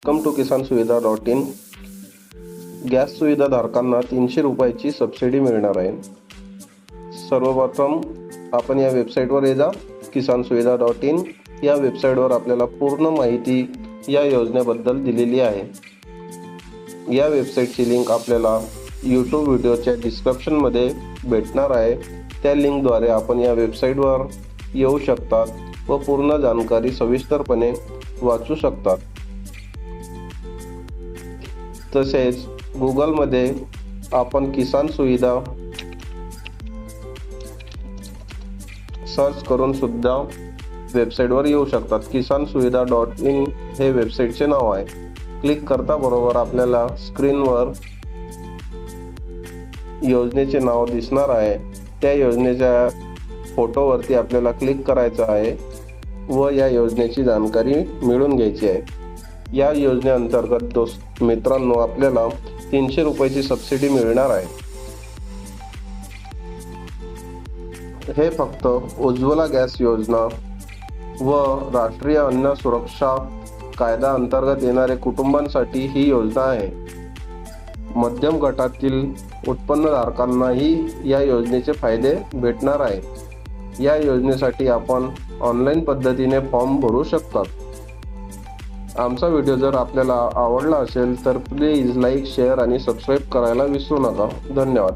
Welcome to Kisan सुविधा.in. Gas सुविधा धारकांना 300 रुपयाची सबसिडी मिळणार आहे. सर्वप्रथम आपण या वेबसाईटवर जा. किसान सुविधा.in या वेबसाईटवर आपल्याला पूर्ण माहिती या योजनेबद्दल दिलेली आहे. या वेबसाईटची लिंक आपल्याला यूट्यूब व्हिडिओच्या डिस्क्रिप्शनमध्ये भेटणार आहे. त्या लिंकद्वारे आपण या वेबसाईटवर येऊ शकतात व पूर्ण जानकारी सविस्तरपणे वाचू शकतात. तसेच गुगलमध्ये आपण किसान सुविधा सर्च करून सुद्धा वेबसाईटवर येऊ शकतात. किसान सुविधा.in हे वेबसाईटचे नाव आहे. क्लिक करता बरोबर आपल्याला स्क्रीनवर योजनेचे नाव दिसणार आहे. त्या योजनेच्या फोटोवरती आपल्याला क्लिक करायचं आहे व या योजनेची जानकारी मिळून घ्यायची आहे. या योजनेअंतर्गत मित्रांनो आपल्याला 300 रुपयाची सबसिडी मिळणार आहे. हे फक्त उज्ज्वला गॅस योजना व राष्ट्रीय अन्न सुरक्षा कायदा अंतर्गत येणारे कुटुंबांसाठी ही योजना आहे. मध्यम गटातील उत्पन्नधारकांनाही या योजनेचे फायदे भेटणार आहे. या योजनेसाठी आपण ऑनलाईन पद्धतीने फॉर्म भरू शकतात. आमचा व्हिडिओ जर आपल्याला आवडला असेल तर प्लीज लाईक, शेअर आणि सबस्क्राईब करायला विसरू नका. धन्यवाद.